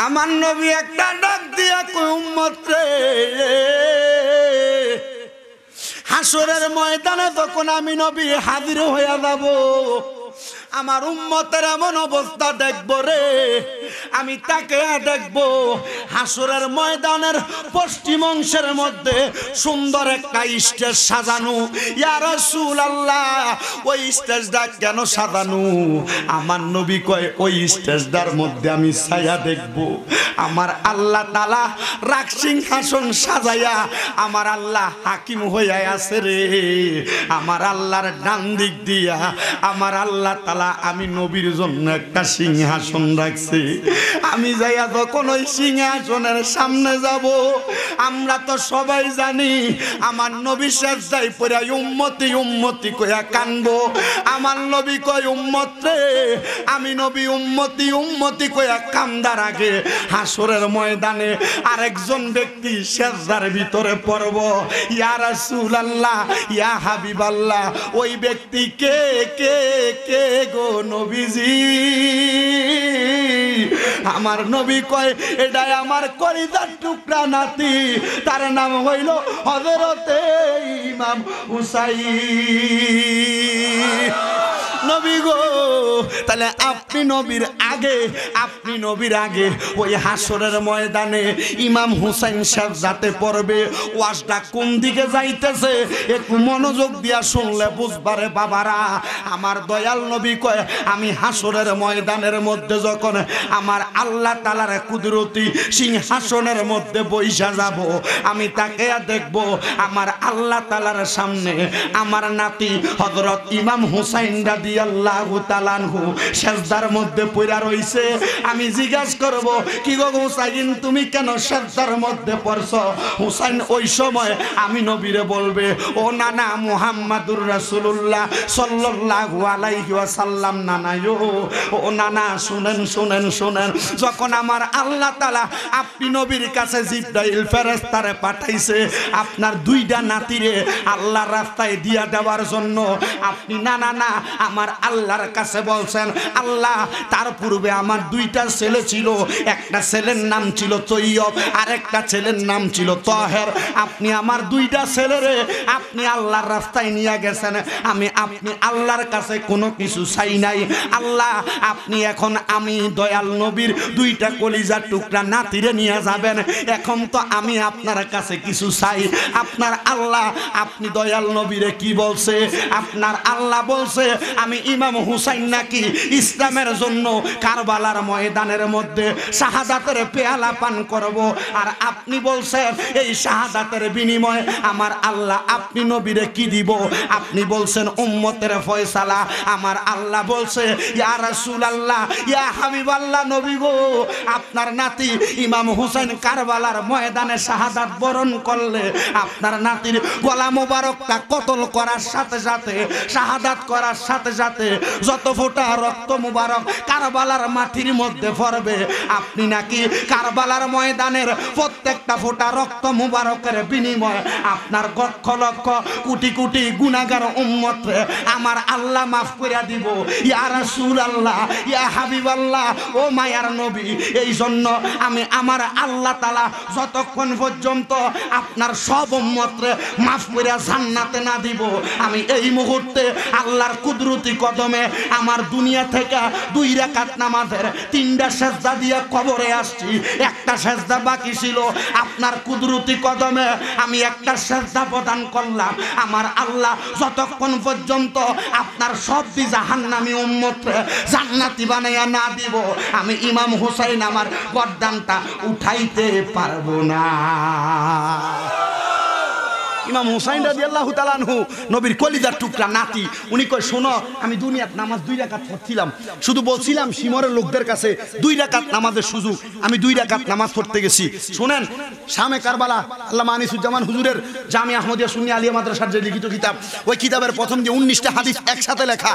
আমার নবী একটা ডাক দিয়া কই উম্মত রে, হাসরের ময়দানে যখন আমি নবী হাজির হইয়া যাব, আমার উম্মতের এমন অবস্থা দেখবো রে, আমি তাকে দেখবো হাসরের ময়দানের পশ্চিম অংশের মধ্যে সুন্দর একটা স্টেজ সাজানো। ইয়া রাসূলুল্লাহ, ওই স্টেজটা কেন সাজানো? আমার নবী কয় ওই স্টেজটার মধ্যে আমি ছায়া দেখবো। আমার আল্লাহ তাআলা রাগ সিংহাসন সাজাইয়া আমার আল্লাহ হাকিম হইয়া আছে রে। আমার আল্লাহর ডান দিক দিয়া আমার আল্লাহ তাআলা আমি নবীর জন্য একটা সিংহাসন রাখছে। আমি যাইয়া যখন ওই সিংহাসনের সামনে যাব, আমরা তো সবাই জানি আমার নবী সেজদায় পড়ে উম্মতি উম্মতি কইয়া কানবো। আমার নবী কয় উম্মত রে, আমি নবী উম্মতি উম্মতি কইয়া কান্দার আগে হাসরের ময়দানে আরেকজন ব্যক্তি সেজদার ভিতরে পড়ব। ইয়া রাসূলুল্লাহ, ইয়া হাবিবাল্লাহ, ওই ব্যক্তি কে কে কে গো নবীজি? আমার নবী কয় এটাই আমার কলিজার টুকরা নাতি, তার নাম হইল হযরতে ইমাম হুসাইন। নবী গো, তাহলে আপনি নবীর আগে ওই হাসরের ময়দানে ইমাম হুসাইন সেজদাতে পড়বে। ওয়াজটা কোন দিকে যাইতেছে একটু মনোযোগ দিয়া শুনলে বুঝবারে বাবারা। আমার দয়াল নবী কয় আমি হাসরের ময়দানের মধ্যে যখন আমার আল্লাহ তাআলার কুদরতি সিংহাসনের মধ্যে বইসা যাব, আমি তাকে দেখব আমার আল্লাহ তাআলার সামনে আমার নাতি হযরত ইমাম হুসাইন রাদিয়াল্লাহু তাআলা আনহু সেজদার মধ্যে পড়া রইছে। আমি জিজ্ঞাসা করব, কি গো হুসাইন, তুমি কেন সেজদার মধ্যে পড়ছো? হুসাইন ওই সময় আমি নবীরে বলবে, ও নানা মুহাম্মাদুর রাসূলুল্লাহ সাল্লাল্লাহু আলাইহি ওয়াসাল্লাম, নানা ও নানা শুনেন শুনেন শুনেন, যখন আমার আল্লাহ তাআলা আপনি নবীর কাছে জিবরাইল ফেরেশতারে পাঠাইছে আপনার দুইটা নাতিরে আল্লাহর রাস্তায় দিয়া দেওয়ার জন্য, আপনি না না না আমার আল্লাহর কাছে বলছেন, আল্লাহ তার পূর্বে আমার দুইটা ছেলে ছিল, একটা ছেলের নাম ছিল তৈয়ব আর একটা ছেলের নাম ছিল তাহের। আপনি আমার দুইটা ছেলেরে আপনি আল্লাহর রাস্তায় নিয়ে গেছেন, আপনি আল্লাহর কাছে কোনো কিছু চাই নাই। আল্লাহ আপনি এখন আমি দয়াল নবীর দুইটা কলিজার টুকরা নাতিরে নিয়ে যাবেন, এখন তো আমি আপনার কাছে কিছু চাই। আপনার আল্লাহ আপনি দয়াল নবীরে কি বলছে? আপনার আল্লাহ বলছে আমি ইমাম হুসাইন নাকি ইসলামের জন্য কারবালার ময়দানের মধ্যে শাহাদাতের পেয়ালা পান করব, আর আপনি বলছেন এই শাহাদাতের বিনিময়ে আমার আল্লাহ আপনি নবীরে কি দিব? আপনি বলছেন উম্মতের ফয়সালা। আমার আল্লাহ বলছে ইয়া রাসূলুল্লাহ, ইয়া হাবিবাল্লাহ, নবী গো, আপনার নাতি ইমাম হুসাইন কারবালার ময়দানে শাহাদাত বরণ করলে আপনার নাতির গলা মোবারকটা কতল করার সাথে সাথে শাহাদাত করার সাথে সাথে যত ফোঁটা রক্ত মুবারক কারবালার মাটির মধ্যে পড়বে, আপনি নাকি কারবালার ময়দানের প্রত্যেকটা ফোঁটা রক্ত মুবারকের বিনিময়ে আপনার লক্ষ লক্ষ কোটি কোটি গুনাহগার উম্মতরে আমার আল্লাহ মাফ করে দিব। ইয়া রাসূলুল্লাহ, ইয়া হাবিবাল্লাহ, ও মায়ার নবী, এই জন্য আমি আমার আল্লাহ তাআলা যতক্ষণ পর্যন্ত আপনার সব উম্মতরে মাফ করে জান্নাতে না দিব, আমি এই মুহূর্তে আল্লাহর কুদরতি কদমে আমার দুনিয়া থেকে 2 রাকাত নামাজের 3টা সেজদা দিয়ে কবরে আসছি, একটা সেজদা বাকি ছিল। আপনার কুদরতি কদমে আমি একটা সেজদা প্রদান করলাম। আমার আল্লাহ যতক্ষণ পর্যন্ত আপনার সব জাহান্নামী উম্মতরে জান্নাতি বানাইয়া না দিব, আমি ইমাম হুসাইন আমার গর্দানটা উঠাইতে পারবো না। ইমাম হুসাইন রাদিয়াল্লাহু তাআলা আনহু নবীর কলিজার টুকরা নাতি, উনি কয় শোনো, আমি দুনিয়াত নামাজ 2 রাকাত পড়ছিলাম, শুধু বলছিলাম সিমরের লোকদের কাছে 2 রাকাত নামাজের সুযোগ, আমি 2 রাকাত নামাজ পড়তে গেছি। শুনেন, শামে কারবালা আল্লামা আনিসুজ্জামান হুজুরের জামিয়া আহমদিয়া সুন্নিয়া আলিয়া মাদ্রাসার যে লিখিত কিতাব, ওই কিতাবের প্রথম যে 19টা হাদিস একসাথে লেখা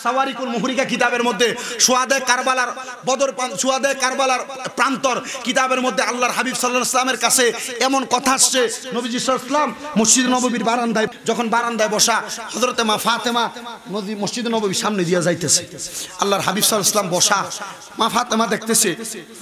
সাওয়ারিকুল মুহরিকা কিতাবের মধ্যে সুহাদে কারবালার বদর সুহাদে কারবালার প্রান্তর কিতাবের মধ্যে আল্লাহর হাবিব সাল্লাল্লাহু আলাইহি ওয়াসাল্লামের কাছে এমন কথা আসছে, নবীজি সাল্লাল্লাহু আলাইহি ওয়াসাল্লাম মসজিদ নববীর বারান্দায়, যখন বারান্দায় বসা হযরতে মা ফাতেমা মসজিদ নববীর সামনে দিয়ে যাইতেছে, আল্লাহর হাবিব সাল্লাল্লাহু আলাইহি ওয়াসাল্লাম বসা, মা ফাতেমা দেখতেছে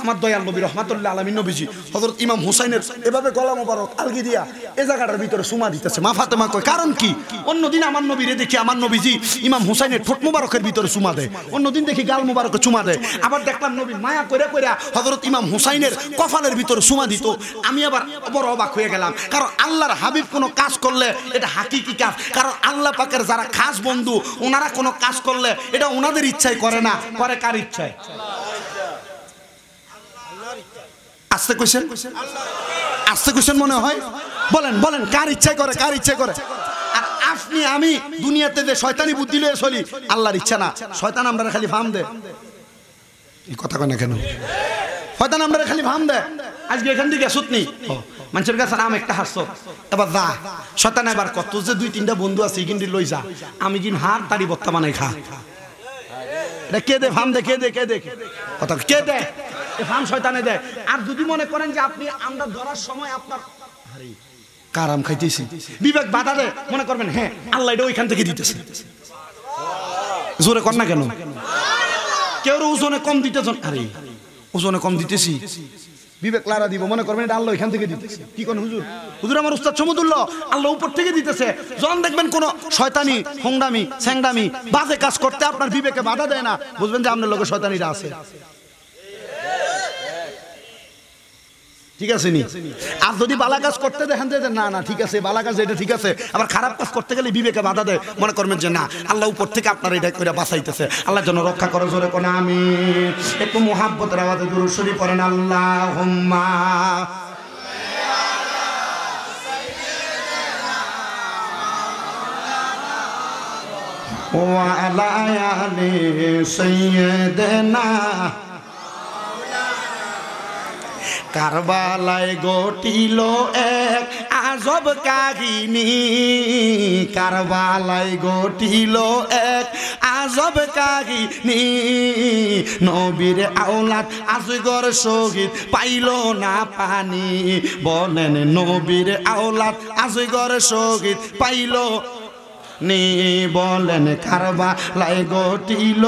আমার দয়াল নবী রাহমাতুল্লাহ আলামিন নবীজি হযরত ইমাম হুসাইনের এভাবে গলা মোবারক আলগি দিয়া এই জায়গাটার ভিতরে সুমা দিতেছে। মা ফাতেমা কয় কারণ কি? অন্যদিন আমার নবীরে দেখি আমার নবীজি ইমাম হুসাইনের ঠোঁট মোবারকের ভিতরে সুমা দেয়, অন্যদিন দেখি গাল মোবারকে চুমা দেয়, আবার দেখলাম নবী মায়া কইরা কইরা হযরত ইমাম হুসাইনের কপালের ভিতরে সুমা দিত। আমি আবার বড় অবাক হয়ে গেলাম, কারণ আল্লাহর হাবিব কোনো কাজ করলে এটা হাকিকি কাজ, কারণ আল্লাহ পাকের যারা খাস বন্ধু ওনারা কোনো কাজ করলে এটা ওনাদের ইচ্ছায় করে না, করে কার ইচ্ছায়? আস্তে কইছেন, আস্তে কইছেন মনে হয়, বলেন বলেন কার ইচ্ছায় করে, কার ইচ্ছায় করে? আর আপনি আমি দুনিয়াতে যে শয়তানি বুদ্ধি লয়ে চলি আল্লাহর ইচ্ছা না, শয়তান আমরা খালি ফাম দেয়। এই কথা কয় না কেন? শয়তান আমরা খালি ফাম দেয়। আজকে এখান থেকে সুতনি মানুষের কাছে নাম একটা হাসছো, এবার যা শয়তান এবার কত যে দুই তিনটা বন্ধু আছে কিন্তু লই যা, আমি কিন হার তারি বত্তা বানাই খা। এটা কে দে ফাম দে? কে দে? কে দে? কথা কে দে? ফাম শয়তানে দেয়। আর যদি মনে করেন যে আপনি আমরা ধরার সময় আপনার কারাম খাইতেছি, বিবেক বাধা দেয়, মনে করবেন হ্যাঁ আল্লাহ এটা ওইখান থেকে দিতেছে। জোরে কর না কেন? কেউ ওজনে কম দিতেছ, আরে ওজনে কম দিতেছি, বিবেক লারা দিব, মনে করবেন এটা আল্লাহ এখান থেকে দিতেছে। কি কোন হুজুর? হুজুর আমার উস্তাদ সমতুল্লাহ, আল্লাহ উপর থেকে দিতেছে। যখন দেখবেন কোন শয়তানি হোংডামি স্যাংডামি বাজে কাজ করতে আপনার বিবেকে বাধা দেয় না, বুঝবেন যে আপনার লোকে শয়তানিরা আছে। ঠিক আছে নি? আর যদি বালা কাজ করতে দেখেন যে না না ঠিক আছে বালা কাজ এটা ঠিক আছে, আবার খারাপ কাজ করতে গেলে বিবেকে বাধা দেয়, মনে করবেন যে না আল্লাহ উপর থেকে আপনার এটা করে বাঁচাইতেছে, আল্লাহর জন্য রক্ষা করে। জোরে কোন আমিন। একটু মুহাব্বতের আওয়াজে দুরূদ শরীফ পড়েন, আল্লাহুম্মা ওয়া আলা আলি সাইয়্যিদিনা। কারবালায় ঘটিল এক আজব কাহিনী, কারবালায় ঘটিল এক আজব কাহিনী, নবীর আওলাদ আসগর শহীদ পাইল না পানি। বলেন নবীর আওলাদ আসগর শহীদ পাইল নি, বলেন কারবালায় ঘটিল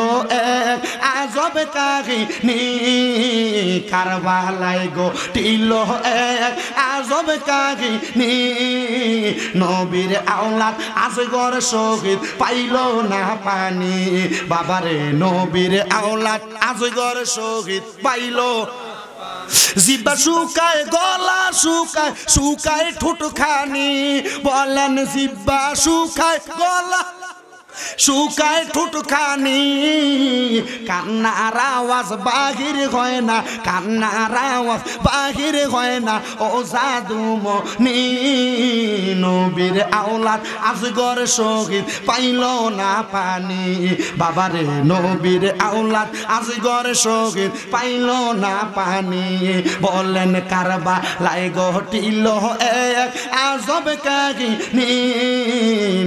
এক আজব কাহিনী, কারবালায় ঘটিল এক আজব কাহিনী, নবীর আওলাদ আসগর শহীদ পাইল না পানি। বাবারে নবীর আওলাদ আসগর শহীদ পাইল, জিব্বা শুকায় গলা শুকায় শুকায় ঠোঁট খানি। বলেন জিব্বা শুকায় গলা শুকায় ঠোঁট খানি, কান্নার আওয়াজ বাহির হয় না, কান্নার আওয়াজ বাহির হয় না। ও জাদুমণি নবীর আওলাদ আসগর শহীদ পাইল না পানি। বাবারে নবীর আওলাদ আসগর শহীদ পাইল না পানি। বলেন কারবালায় ঘটিল এক আজব কাহিনী,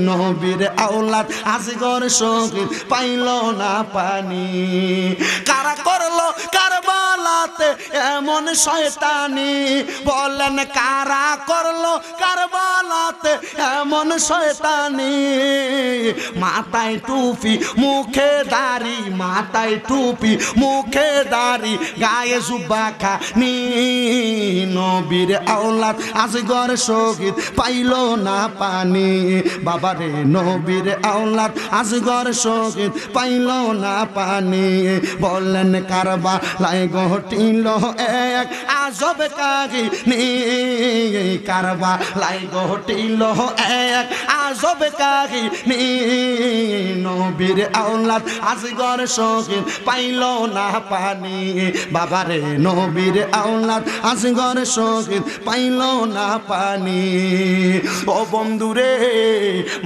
নবীর আওলাদ আসগর শহীদ পাইল না পানি। কারা করলো কারবালাতে এমন শয়তানি? বলেন কারা করলো কারবালাতে এমন শয়তানি? মাথায় টুপি মুখে দাড়ি, মাথায় টুপি মুখে দাড়ি, গায়ে জুব্বা খানি। নবীর আওলাদ আসগর শহীদ পাইল না পানি। বাবারে নবীর আওলাদ আসগর শহীদ পাইল না পানি। বলেন কারবালায় ঘটিল এক আজব কাহিনী, কারবালায় ঘটিল এক আজব কাহিনী, নবীর আওলাদ আসগর শহীদ পাইল না পানি। বাবারে নবীর আওলাদ আসগর শহীদ পাইল না পানি। ও বন্ধুরে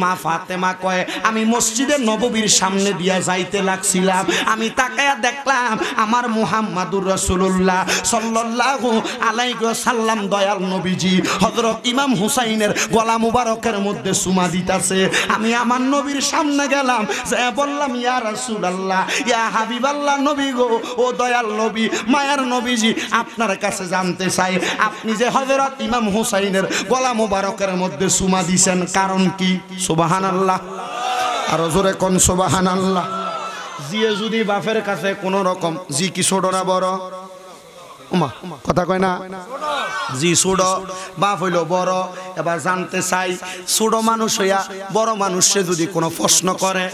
মা ফাতেমা কয় আমি মসজিদে নববীর সামনে দিয়া যাইতে লাগছিলাম, আমি তাকায়া দেখলাম আমার মুহাম্মাদুর রাসূলুল্লাহ সাল্লাল্লাহু আলাইহি ওয়াসাল্লাম দয়াল নবীজি হযরত ইমাম হুসাইনের গলা মুবারকের মধ্যে চুমা দিতাছে। আমি আমার নবীর সামনে গেলাম, যে বললাম ইয়া রাসূলুল্লাহ, ইয়া হাবিবাল্লাহ, নবী গো, ও দয়াল নবী, মায়ার নবীজি, আপনার কাছে জানতে চাই, আপনি যে হযরত ইমাম হুসাইনের গলা মুবারকের মধ্যে চুমা দিছেন, কারণ কি? সুবহানাল্লাহ, আর জোরে কোন সুবহানাল্লাহ। জিয়ে যদি বাপের কাছে কোন রকম, জি কি ছোট না বড়? ওমা কথা কয় না, জি ছোট, বাপ হইল বড়। এবার জানতে চাই, ছোট মানুষ হইয়া বড় মানুষে যদি কোনো প্রশ্ন করে,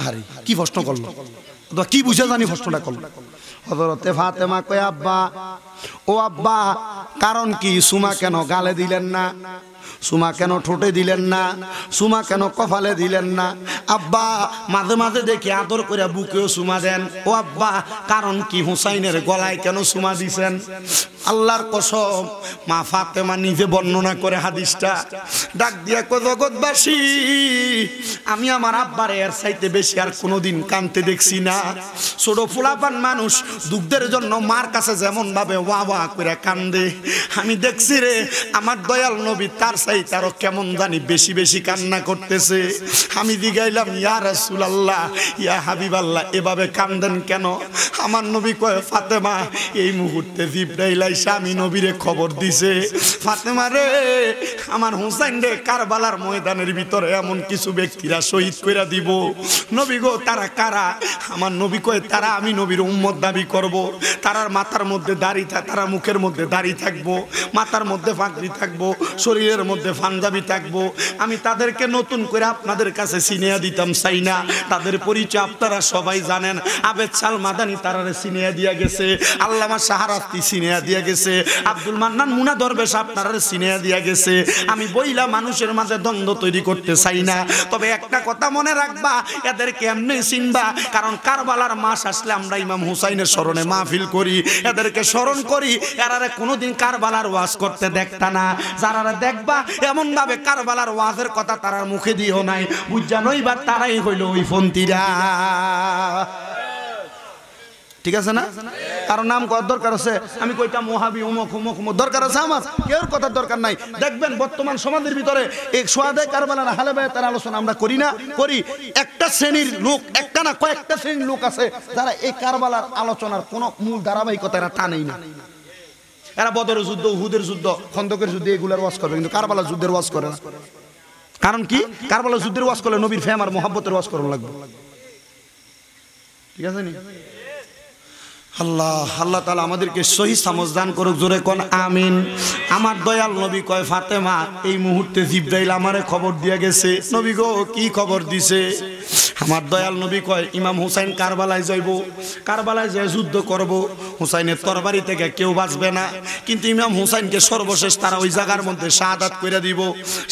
আরে কি প্রশ্ন করলো, কি বুঝে জানি প্রশ্নটা করলো। হযরতে ফাতেমা কয়, আব্বা, ও আব্বা, কারণ কি? সুমা কেন গালে দিলেন না? সুমা কেন ঠোঁটে দিলেন না? সুমা কেন কপালে দিলেন না? আব্বা, মাঝে মাঝে দেখি আদর করে বুকেও সুমা দেন। ও আব্বা, কারণ কি? হুসাইনের গলায় কেন সুমা দিছেন? আল্লাহর কসম, মা ফাতেমা নিজে বর্ণনা করে হাদিসটা, ডাক দিয়া কয়, জগৎবাসী, আমি আমার আব্বারে এর চাইতে বেশি আর কোনোদিন কাঁদতে দেখছি না। ছোট ফুলাপান মানুষ দুগ্ধের জন্য মার কাছে যেমন ভাবে ওয়া ওয়া করে কান্দে, আমি দেখছি রে আমার দয়াল নবী তার চাইতে আরো কেমন জানি বেশি বেশি কান্না করতেছে। আমি জিগাইলাম, ইয়া রাসূলুল্লাহ, ইয়া হাবিবাল্লাহ, এভাবে কান্দেন কেন? আমার নবী কয়, ফাতেমা, এই মুহূর্তে জিবরাইল আইসা আমি নবীরে খবর দিছে, ফাতেমা রে, আমার হুসাইন রে কারবালার ময়দানের ভিতরে এমন কিছু ব্যক্তিরা শহীদ কইরা দিব। নবী গো, তারা কারা? আমার নবী কয়, তারা আমি নবীর উম্মত দাবি করব। তারার মাথার মধ্যে দাড়ি তারা মুখের মধ্যে দাড়ি থাকবো, মাথার মধ্যে পাগড়ি থাকবো, শরীরের মধ্যে পাঞ্জাবি থাকবো। আমি তাদেরকে নতুন করে আপনাদের কাছে চিনিয়ে দিতাম চাই না। তাদের পরিচয় আপনারা সবাই জানেন। আবেদ সাল মাদানি তারারে চিনিয়ে দিয়া গেছে, আল্লামা শাহরাস্তি চিনিয়ে দিয়া গেছে, আব্দুল মান্নান মুনা দরবেশ আপনারা চিনিয়ে দিয়া গেছে। আমি বইলা মানুষের মাঝে দ্বন্দ্ব তৈরি করতে চাই না, তবে একটা কথা মনে রাখবা, এদেরকে এমনি চিনবা, কারণ কারবালার মাস আসলে আমরা ইমাম হুসাইনের স্মরণে মাহফিল করি, এদেরকে স্মরণ করি। এরারে কোনোদিন কারবালার ওয়াজ করতে দেখতা না। যারা দেখবা এমন ভাবে কারবালার ওয়াজের কথা তারার মুখে দিও নাই, বুঝা নইবা তারাই হইল ওই ফন্তিরা। ঠিক আছে না? কারণ নাম করার দরকার আছে, আমি কইটা মহাবি উমুক উমুক উমুক দরকার আছে, আমার কেউ কথার দরকার নাই। দেখবেন বর্তমান সমাজের ভিতরে এই সোয়াদে কারবালার হালে তার আলোচনা আমরা করি না, করি। একটা শ্রেণীর লোক, একটা না কয়েকটা শ্রেণীর লোক আছে যারা এই কারবালার আলোচনার কোনো মূল ধারাবাহিকতা এরা টানেই না। এরা বদরের যুদ্ধ, উহুদের যুদ্ধ, খন্দকের যুদ্ধ এগুলার ওয়াজ করবে, কিন্তু কারবালার যুদ্ধের ওয়াজ করে না। কারণ কি? কারবালার যুদ্ধের ওয়াজ করলে নবীর ফেম আর মোহাব্বতের ওয়াজ করা লাগবে। ঠিক আছে নি? আল্লাহ আল্লাহ তাআলা আমাদেরকে সহি সমঝ দান করুক, জোরে কোন আমিন। আমার দয়াল নবী কয়, ফাতেমা, এই মুহূর্তে জিবরাইল আমারে খবর দিয়ে গেছে। নবী গো, কি খবর দিছে? আমার দয়াল নবী কয়, ইমাম হুসাইন কারবালায় যাইব, কারবালায় যায় যুদ্ধ করব, হুসাইনের তরবারি থেকে কেউ বাঁচবে না, কিন্তু ইমাম হুসাইনকে সর্বশেষ তারা ওই জায়গার মধ্যে শাহাদাত করে দিব।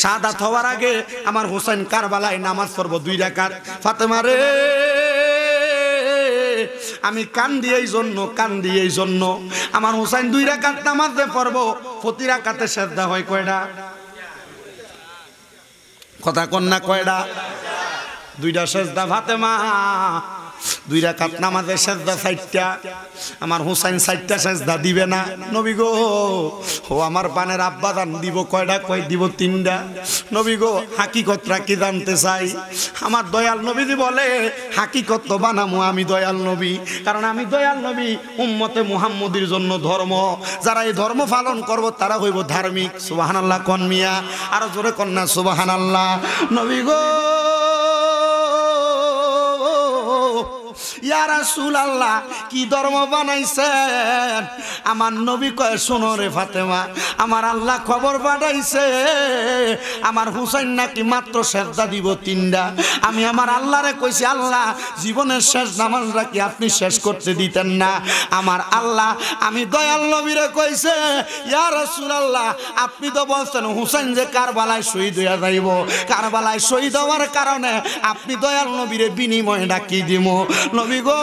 শাহাদাত হওয়ার আগে আমার হুসাইন কারবালায় নামাজ পড়ব 2 রাকাত। ফাতেমা রে, আমি কান্দি এই জন্য আমার হুসাইন 2 রাকাত নামাজে পড়ব। প্রতি রাকাতে সেজদা হয় কয়টা? কথা কন না, কয়টা? 2টা সেজদা। ফাতেমা, 2 রাকাত নামাজে সেজদা 4টা। আমার হুসাইন 4টা সেজদা দিবে না। নবী গো, ও আমার পানের আব্বা দান দিব কয়টা? কয় দিব 3টা। নবী গো, হাকিকতটা কি জানতে চাই? আমার দয়াল নবীজি বলে, হাকিকত তো বানামু আমি দয়াল নবী, কারণ আমি দয়াল নবী উম্মতে মুহাম্মদীর জন্য ধর্ম, যারা এই ধর্ম পালন করব তারা হইব ধার্মিক। সুবহানাল্লাহ কোন মিয়া, আর জোরে কোন না সুবহানাল্লাহ। নবী গো, ইয়া রাসূলুল্লাহ, কি ধর্ম বানাইছেন? আমার নবী কয়, শোনো রে ফাতেমা, আমার আল্লাহ খবর পাঠাইছে আমার হুসাইন নাকি মাত্র সেজদা দিব 3টা। আমি আমার আল্লাহরে কইছি, আল্লাহ, জীবনের শেষ নামাজটা কি আপনি শেষ করতে দিতেন না? আমার আল্লাহ আমি দয়াল নবীরে কইছে, ইয়া রাসূলুল্লাহ, আপনি তো বলছেন হুসাইন যে কারবালায় শহীদ হইয়া যাইব, কারবালায় শহীদ হওয়ার কারণে আপনি দয়াল নবীরে বিনিময় ডাকি দিব। নবী গো,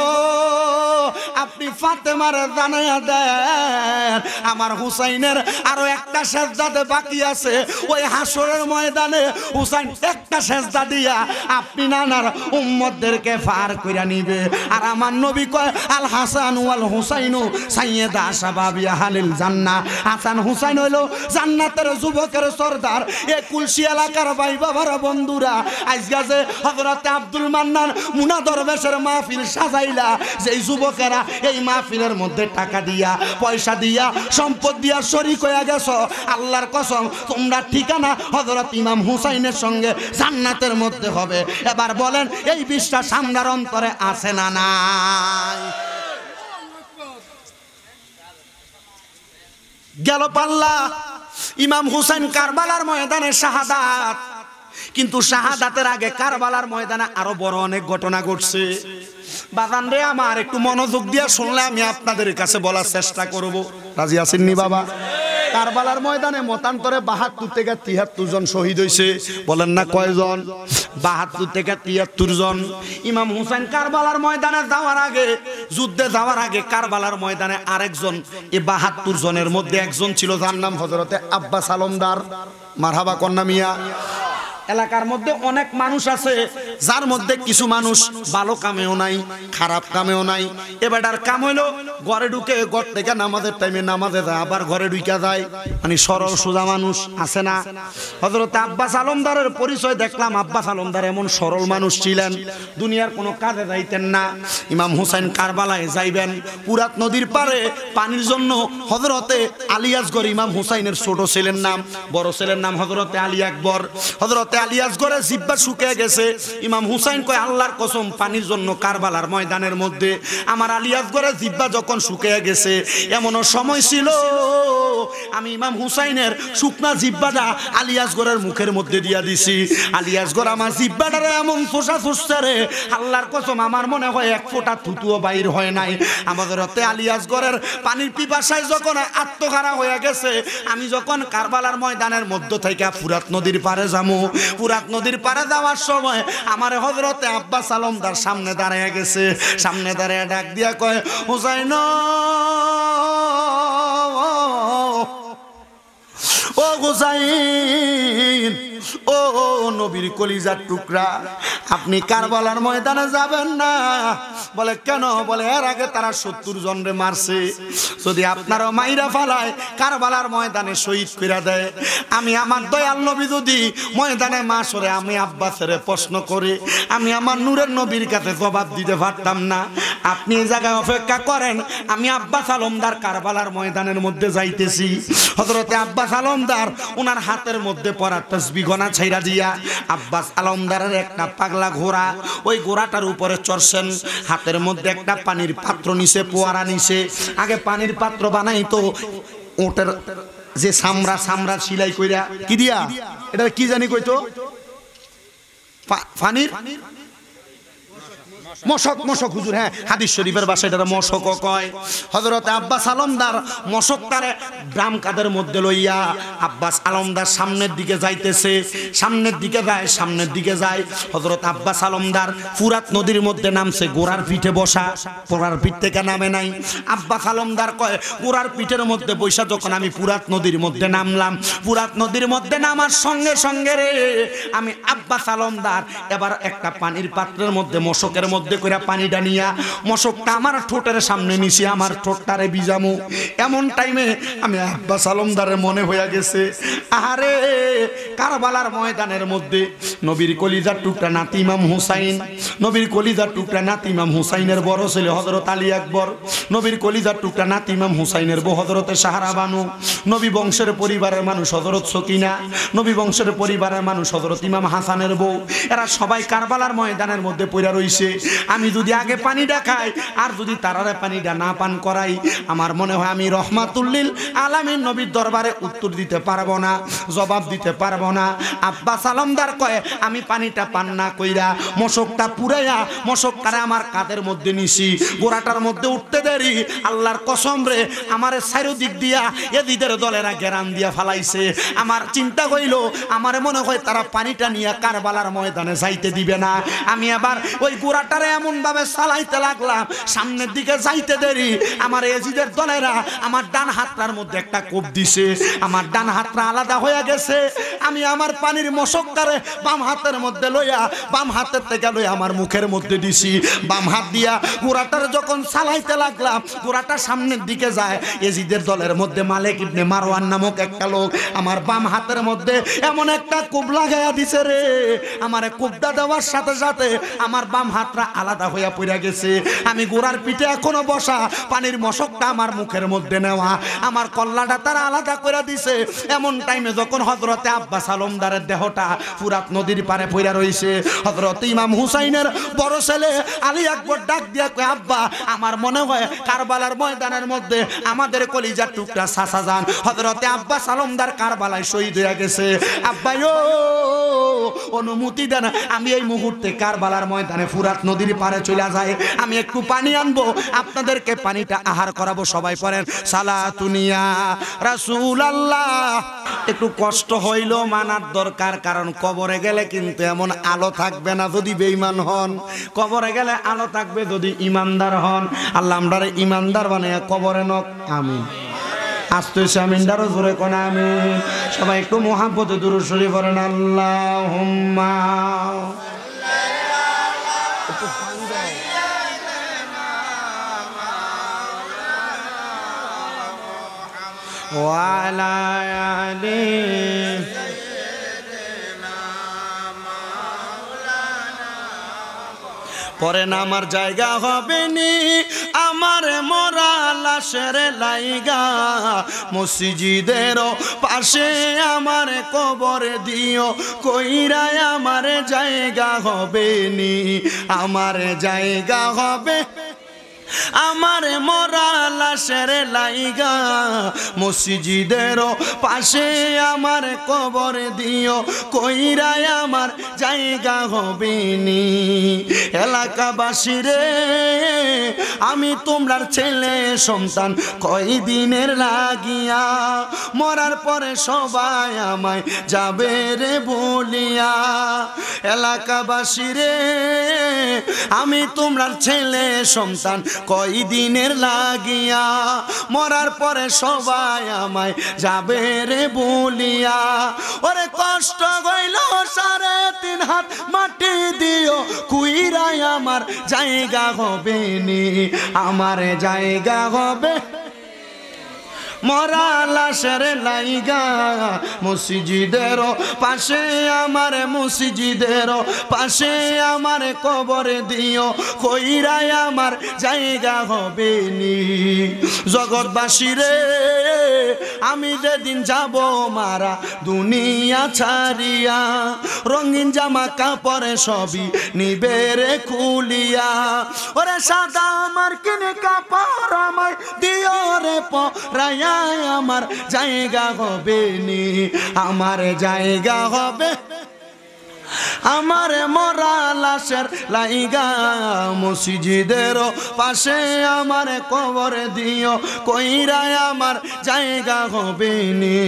আপনি ফাতেমার জানায়া দেন আমার হুসাইনের আরো একটা সেজদাতে বাকি আছে, ওই হাসরের ময়দানে হুসাইন একটা সেজদা দিয়া আপনি নানার উম্মতদেরকে পার কইরা নিবে। আর আমার নবী কয় আল হাসান ওয়াল হুসাইনু সাইয়্যিদা শাবাবি আহলিল জান্নাহ। হাসান হুসাইন হইলো জান্নাতের যুবকের সরদার। এই কুলসি এলাকার ভাই বাবারা বন্ধুরা, আজকে যে হযরত আব্দুল মান্নান মুনা দরবেশের মাহফিল সাজাইলা, যেই যুবকেরা এই মাহফিলের মধ্যে টাকা দিয়া পয়সা দিয়া সম্পদ দিয়া শরীক হয়ে গেছো, আল্লাহর কসম তোমরা ঠিকানা হযরত ইমাম হুসাইনের সঙ্গে জান্নাতের মধ্যে হবে। এবার বলেন এই বিশ্বাস আমরার অন্তরে আছে না নাই? গেল পাল্লা ইমাম হুসাইন কারবালার ময়দানে শাহাদাত, কিন্তু শাহাদাতের আগে কারবালার ময়দানে আরো বড় অনেক ঘটনা ঘটছে। বাজান রে আমার, একটু মনোযোগ দিয়ে শুনলে আমি আপনাদের কাছে বলার চেষ্টা করব। রাজি আছেন নি বাবা? কারবালার ময়দানে মতান্তরে 72 থেকে 73 জন শহীদ হয়েছে। বলেন না কয়জন? 72 থেকে 73 জন। ইমাম হুসাইন কারবালার ময়দানে যাওয়ার আগে, যুদ্ধে যাওয়ার আগে কারবালার ময়দানে আরেকজন, এই 72 জনের মধ্যে একজন ছিল যার নাম হযরতে আব্বাস আলমদার। মারহাবা কন্যা মিয়া। এলাকার মধ্যে অনেক মানুষ আছে যার মধ্যে কিছু মানুষ ভালো কামেও নাই, খারাপ কামেও নাই। এবারটার কাম হইলো ঘরে ঢুকে, ঘর থেকে নামাজের টাইমে নামাজে যায়, আবার ঘরে ঢুকে যায়, মানে সরল সোজা মানুষ আছে না। হযরত আব্বাস আলমদারের পরিচয় দেখলাম, আব্বাস আলমদার এমন সরল মানুষ ছিলেন, দুনিয়ার কোনো কাজে যাইতেন না। ইমাম হুসাইন কারবালায় যাইবেন, পুরাত নদীর পারে পানির জন্য হযরতে আলী আসগর, ইমাম হুসাইনের ছোট ছেলের নাম, বড় ছেলের নাম হযরতে আলী আকবর। হযরতে আলী আসগরের জিহ্বা শুকিয়ে গেছে। ইমাম হুসাইন কয় আল্লাহর কসম পানির জন্য কারবালার ময়দানের মধ্যে আমার আলী আসগরের জিহ্বা যখন শুকিয়ে গেছে, এমনও সময় ছিল আমি ইমাম হুসাইনের শুকনা জিহ্বাটা আলী আসগরের মুখের মধ্যে দিয়া দিছি। আলী আসগর আমার জিহ্বাটারে এমন ফোঁসা ফুসছে রে, আল্লাহর কসম আমার মনে হয় এক ফোঁটা থুতুও বাইর হয় নাই। আমাদের হতে আলী আসগরের পানির পিপাসায় যখন আত্মহারা হয়ে গেছে, আমি যখন কারবালার ময়দানের মধ্য থেকে ফুরাত নদীর পারে যাবো, ফুরাত নদীর পারে যাওয়ার সময় আমার হযরতে আব্বাস আলমদার সামনে দাঁড়িয়ে গেছে। সামনে দাঁড়িয়ে ডাক দিয়া কয় হুসাইন, ও হুসাইন, ও নবীর কলিজার টুকরা, আপনি কারবালার ময়দানে যাবেন না। বলে কেন? বলে এর আগে তারা 70 জনরে মারছে, যদি আপনারও মাইরা ফালায় কারবালার ময়দানে শহীদ কইরা দেয়, আমি আমার দয়াল নবী যদি ময়দানে মাসরে আমি আব্বাসের প্রশ্ন করে আমি আমার নূরের নবীর কাছে জবাব দিতে পারতাম না। আপনি এই জায়গায় অপেক্ষা করেন, আমি আব্বাস আলমদার কারবালার ময়দানের মধ্যে যাইতেছি। হযরতে আব্বাস আলমদার ওনার হাতের মধ্যে পড়া তাসবিহ গনা ছাইরা দিয়া আব্বাস আলমদারের একটা পাগলা ঘোড়া, ওই ঘোড়াটার উপরে চড়ছেন, হাতের মধ্যে একটা পানির পাত্র নিছে, পোয়ারা নিছে। আগে পানির পাত্র বানাইতো ওটার যে সামরা সামরা সিলাই কইরা কি দিয়া, এটা কি জানি কইতো, পানির মশক, মশক হুজুর, হ্যাঁ হাদিস শরীফের ভাষায় এটা মশক কয়। হযরত আব্বাস আলমদার মশকটারে ড্রাম কাদের মধ্যে লইয়া আব্বাস আলমদার সামনের দিকে যাইতেছে, সামনের দিকে যায়, সামনের দিকে যায়। হযরত আব্বাস আলমদার ফুরাত নদীর মধ্যে নামছে, গোড়ার পিঠে বসা, গোড়ার পিঠ থেকে নামে নাই। আব্বাস আলমদার কয় গোড়ার পিঠের মধ্যে বৈশা যখন আমি ফুরাত নদীর মধ্যে নামলাম, ফুরাত নদীর মধ্যে নামার সঙ্গে সঙ্গে রে আমি আব্বাস আলমদার এবার একটা পানির পাত্রের মধ্যে মশকের মধ্যে করে পানিটা নিয়া মশকটা আমার ঠোঁটের সামনে নিছি, আমার ঠোঁটটারে বিজামু। এমন টাইমে আমি আব্বাস আলমদারের মনে হয়ে গেছে, আরে কারবালার ময়দানের মধ্যে নবীর কলিজার টুকরা নাতি ইমাম হুসাইন, নবীর কলিজার টুকরা নাতি ইমাম হুসাইনের বড় ছেলে হযরত আলী আকবর, নবীর কলিজার টুকরা নাতি ইমাম হুসাইনের বউ হযরতে সাহারা বানু, নবী বংশের পরিবারের মানুষ হযরত সকিনা, নবী বংশের পরিবারের মানুষ হযরত ইমাম হাসানের বউ, এরা সবাই কারবালার ময়দানের মধ্যে পড়ে রইছে। আমি যদি আগে পানিটা খাই আর যদি তারারে পানিটা না পান করাই, আমার মনে হয় আমি রহমাতুল্লিল আলামিন নবীর দরবারে উত্তর দিতে পারবো না, জবাব দিতে পারবো না। আব্বাস আলমদার কয় আমি পানিটা পান না কইরা মশকটা পুরাইয়া মশকটারে আমার কাঁধের মধ্যে নিছি, গোড়াটার মধ্যে উঠতে দেরি আল্লাহর কসম রে আমার চারিদিক দিয়া এদিদের দলেরা গেরান দিয়া ফালাইছে। আমার চিন্তা হইল আমার মনে হয় তারা পানিটা নিয়ে কারবালার ময়দানে যাইতে দিবে না। আমি আবার ওই গোড়াটার ঘোড়াটারে এমন ভাবে চালাইতে লাগলাম, সামনের দিকে যাইতে দেরি আমার এজিদের দলেরা আমার ডান হাতটার মধ্যে একটা কোপ দিছে, আমার ডান হাতটা আলাদা হয়ে গেছে। আমি আমার পানির মশকটারে বাম হাতের মধ্যে লইয়া, বাম হাতের থেকে লইয়া আমার মুখের মধ্যে দিছি। বাম হাত দিয়া ঘোড়াটার যখন চালাইতে লাগলাম, ঘোড়াটা সামনের দিকে যায়। এজিদের দলের মধ্যে মালিক ইবনে মারওয়ান নামক একটা লোক আমার বাম হাতের মধ্যে এমন একটা কোপ লাগাইয়া দিছে রে, আমার কোপটা দেওয়ার সাথে সাথে আমার বাম হাতটা আলাদা হইয়া পড়ে গেছে। আমি ঘোড়ার পিঠে এখনো বসা, পানির মশকটা আমার মুখের মধ্যে নেওয়া, আমার কল্লাটা তারা আলাদা করে দিছে। এমন টাইমে যখন হযরতে আব্বাস আলমদারের দেহটা ফুরাত নদীর পারে পড়ে রইছে, হযরত ইমাম হুসাইনের বড় ছেলে আলী আকবর ডাক দিয়া কয়, আব্বা আমার মনে হয় কারবালার ময়দানের মধ্যে আমাদের কলিজার টুকরা চাচা যান হযরতে আব্বাস আলমদার কারবালায় শহীদ হয়ে গেছে। আব্বা ও অনুমতি দেন, আমি এই মুহূর্তে কারবালার ময়দানে ফুরাত নদীর পারে চলে যাই, আমি একটু পানি আনবো, আপনাদেরকে পানিটা আহার করাবো। সবাই পড়েন সালাতুনিয়া রাসূলুল্লাহ। একটু কষ্ট হইল মানার দরকার, কারণ কবরে গেলে কিন্তু এমন আলো থাকবে না যদি বেঈমান হন, কবরে গেলে আলো থাকবে যদি ইমানদার হন। আল্লাহ আমরারে ইমানদার বানায়া কবরে নক, আমিন। আসতে আমিনদারও জোরে কোন আমিন। সবাই একটু মুহাব্বতে দুরূদ শরীফ পড়েন আল্লাহুম্মা। ওয়ালা আলি পরে না আমার জায়গা হবে নি, আমার মরা লাশের লাইগা, মসজিদের পাশে আমার কবর দিও, কইরায় আমার জায়গা হবে নি, আমার জায়গা হবে, আমার মরা লাশের লাইগা, মসজিদের পাশে আমার কবর দিও, কইরায় আমার জায়গা হবে নি। এলাকাবাসী রে আমি তোমরার ছেলে সন্তান, কয়দিনের লাগিয়া, মরার পরে সবাই আমায় যাবে রে বলিয়া। এলাকাবাসী রে আমি তোমরার ছেলে সন্তান, কয়দিনের লাগিয়া, মরার পরে সবাই আমায় যাবে রে বলিয়া। ওরে কষ্ট হইল 3.5 হাত মাটি দিও, কুইরাই আমার জায়গা হবে নি, আমার জায়গা হবে, মরা লাশের লাইগা, মসজিদের পাশে আমার, মসজিদের পাশে আমার কবর দিও, কইরাই আমার জায়গা হবে নি। জগৎবাসী রে আমি যেদিন যাব মারা দুনিয়া ছাড়িয়া, রঙিন জামা কাপড়ে সবই নিবে রে খুলিয়া, ওরে সাদা আমার কিনে কাপড় আমায় দিও রে পরাইয়া, আমার জায়গা হবে নি, আমার জায়গা হবে, আমার মরা লাশের লাইগা, মসজিদের পাশে আমার কবর দিও, কইরায় আমার জায়গা হবে নি।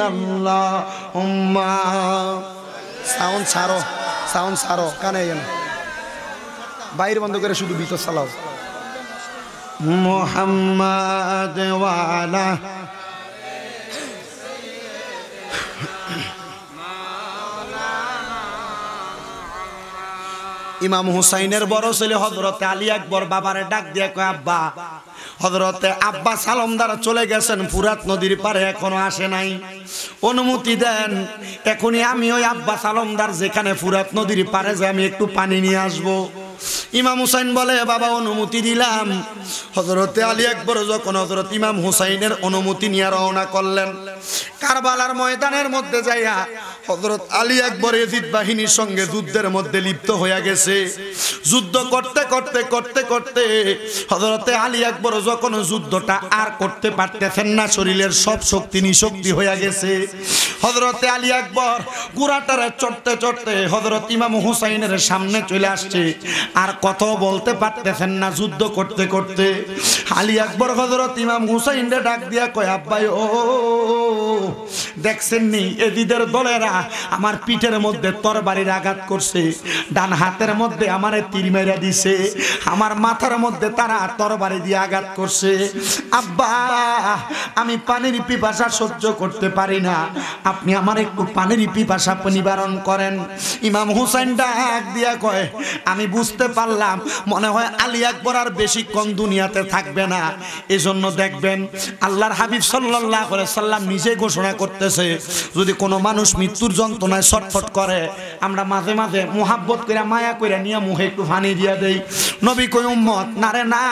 আল্লাহুম্মা। সাউন্ড ছাড়ো, সাউন্ড ছাড়ো, কানে যেন বাইরে বন্ধ করে শুধু ভিতর চালাও। মুহাম্মদ ওয়ালা ইমাম হুসাইনের বড় ছেলে হযরতে আলী আকবর বাবারে ডাক দিয়ে কয়, আব্বা হযরতে আব্বাস আলমদার চলে গেছেন ফুরাত নদীর পারে, এখনো আসে নাই, অনুমতি দেন, এখনই আমি ওই আব্বাস আলমদার যেখানে ফুরাত নদীর পারে যে আমি একটু পানি নিয়ে আসবো। ইমাম হুসাইন বলে, বাবা অনুমতি দিলাম। হযরতে আলী আকবর যখন হযরত ইমাম হুসাইনের অনুমতি নিয়ে রওনা করলেন, কারবালার ময়দানের মধ্যে যাইয়া হযরত আলী আকবর ইয়াজিদ বাহিনীর সঙ্গে যুদ্ধের মধ্যে লিপ্ত হয়ে গেছে। যুদ্ধ করতে করতে করতে করতে হযরতে আলী আকবর যখন যুদ্ধটা আর করতে পারতেছেন না, শরীরের সব শক্তি নিশক্তি হয়ে গেছে, হযরতে আলী আকবর ঘোড়াটারে চড়তে চড়তে হযরত ইমাম হুসাইনের সামনে চলে আসছে, আর কথা বলতে পারতেছেন না। যুদ্ধ করতে করতে আলী আকবর হযরত ইমাম হুসাইনরে ডাক দিয়া কয়, আব্বাই ও দেখছেন নি এজিদের দলেরা ছেলেরা আমার পিঠের মধ্যে তরবারির আঘাত করছে, ডান হাতের মধ্যে আমারে তীর মেরে দিছে, আমার মাথার মধ্যে তারা তরবারি দিয়ে আঘাত করছে। আব্বা আমি পানির পিপাসা সহ্য করতে পারি না, আপনি আমার একটু পানির পিপাসা নিবারণ করেন। ইমাম হুসাইন ডাক দিয়া কয়, আমি বুঝতে পারলাম মনে হয় আলী আকবর আর বেশিক্ষণ দুনিয়াতে থাকবে না। এজন্য দেখবেন আল্লাহর হাবিব সাল্লাল্লাহু আলাইহি সাল্লাম নিজে ঘোষণা করতেছে, যদি কোনো মানুষ মৃত্যুর যন্ত্রণায় ছটফট করে আমরা মাঝে মাঝে মুহাব্বত করে মায়া করে নিয়ে মুখে একটু পানি দিয়া দেই। নবী কই উম্মত না রে না,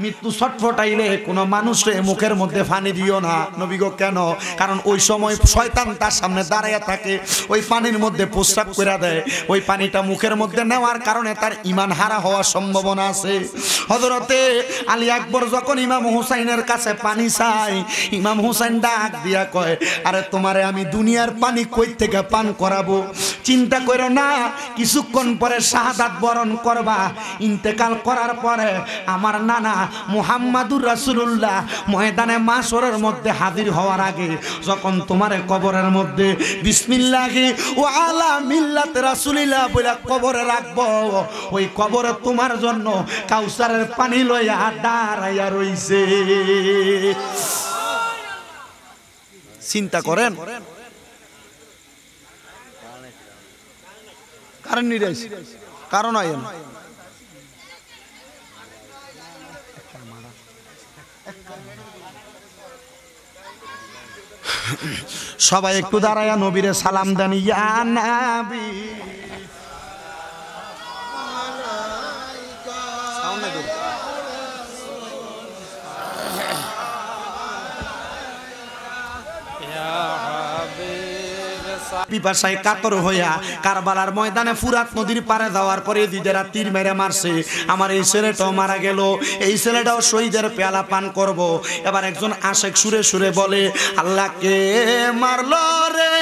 মৃত্যু ছটফটাইলে কোনো মানুষে মুখের মধ্যে পানি দিও না। নবী গো কেন? কারণ ওই সময় শয়তান তার সামনে দাঁড়াইয়া থাকে, ওই পানির মধ্যে প্রস্রাব করে দেয়, ওই পানিটা মুখের মধ্যে নেওয়ার কারণে তার ঈমান হারা হওয়ার সম্ভাবনা আছে। হযরতে আলী আকবর যখন ইমাম হুসাইনের কাছে পানি চাই, ইমাম হুসাইন ডাক দিয়া কয়, আরে তোমারে আমি দুনিয়ার পানি কই থেকে পান করাবো? চিন্তা করো না, কিছুক্ষণ পরে শাহাদাত বরণ করবা। ইন্তেকাল করার পরে আমার নানা মুহাম্মাদুর রাসূলুল্লাহ ময়দানে মাশরের মধ্যে হাজির হওয়ার আগে যখন তোমারে কবরের মধ্যে বিসমিল্লাহি ওয়া আলা মিল্লাত রাসূলিল্লাহ বলে কবরে রাখবো, ওই কবরে তোমার জন্য কাউসারের পানি লইয়া দাঁড়াইয়া রইছে। চিন্তা করেন, কারণ নিরাইস কারণ আইন সবাই একটু দাঁড়ায়া নবীরে সালাম দেন। ইয়া নবী পিপাসায় কাতর হইয়া কারবালার ময়দানে ফুরাত নদীর পারে যাওয়ার পরে দিদেরা তীর মেরে মারছে, আমার এই ছেলেটাও মারা গেল, এই ছেলেটাও শহীদের পেয়ালা পান করব। এবার একজন আশেক সুরে সুরে বলে, আল্লাহকে মারলো রে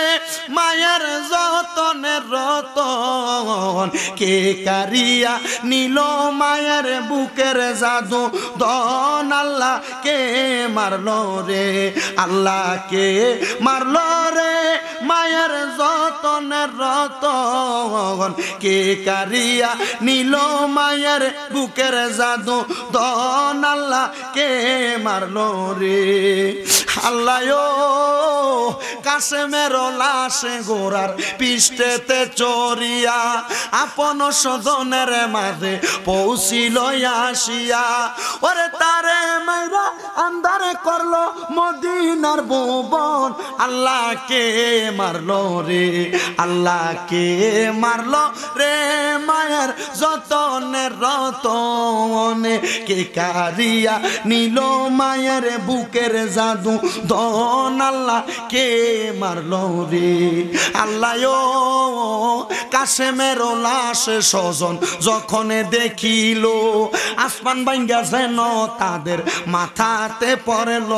মায়ের যতনের রতন, কে কারিয়া নিল মায়ের বুকের জাদু দন, আল্লাহ কে মারলো রে, আল্লাহ কে মারলো রে মায়ের যতনের রতন, কে কারিয়া নিল মায়ের বুকের জাদু দন, আল্লাহ কে মারলো রে। আল্লাহ কাশেমের লাশ গোরার পৃষ্ঠেতে চড়িয়া আপন স্বজনের মাঝে পৌঁছিল আসিয়া, ওরে তারে মাইরা আন্ধারে করলো মদিনার ভুবন, আল্লাহ কে মারলো রে, আল্লাহ কে মারলো রে মায়ের যতনের রতনে, কে কারিয়া নিল মায়ের বুকের জাদু দন, আল্লাহ কে মারলো রে। আল্লাহ কাশেমের লাশ স্বজন যখন দেখিল, আসমান ভাঙ্গা যেন তাদের মাথাতে পড়ল,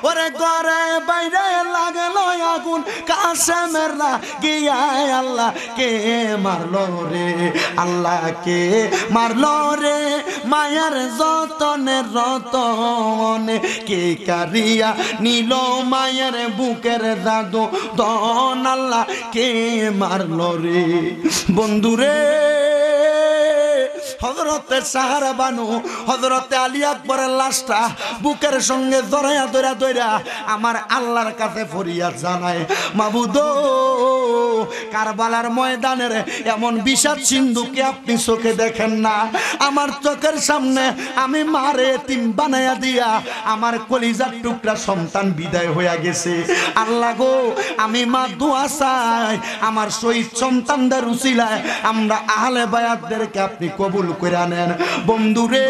ওরে ঘরে বাইরে লাগলো আগুন কাশেমের লাগিয়া, আল্লাহ কে মারলো রে, আল্লাহ কে মারলো রে মায়ের যতনের রতনে, কে কারিয়া নিল মায়ের বুকের জাদু দন, আল্লাহ কে মারলো রে। বন্ধুরে হযরতে সাহারা বানু হযরতে আলী আকবরের লাশটা বুকের সঙ্গে ধরায়া ধরা ধরা আমার আল্লাহর কাছে ফরিয়াদ জানায়, মাবুদ কারবালার ময়দানের এমন বিষাদ সিন্ধুকে আপনি চোখে দেখেন না, আমার চোখের সামনে আমি মারে এতিম বানায়া দিয়া আমার কলিজার টুকরা সন্তান বিদায় হয়ে গেছে। আল্লাহ গো আমি মা দোয়া চাই আমার শহীদ সন্তানদের উসিলায় আমরা আহলে বায়াতদেরকে আপনি কবুল করে নেন। বন্ধুরে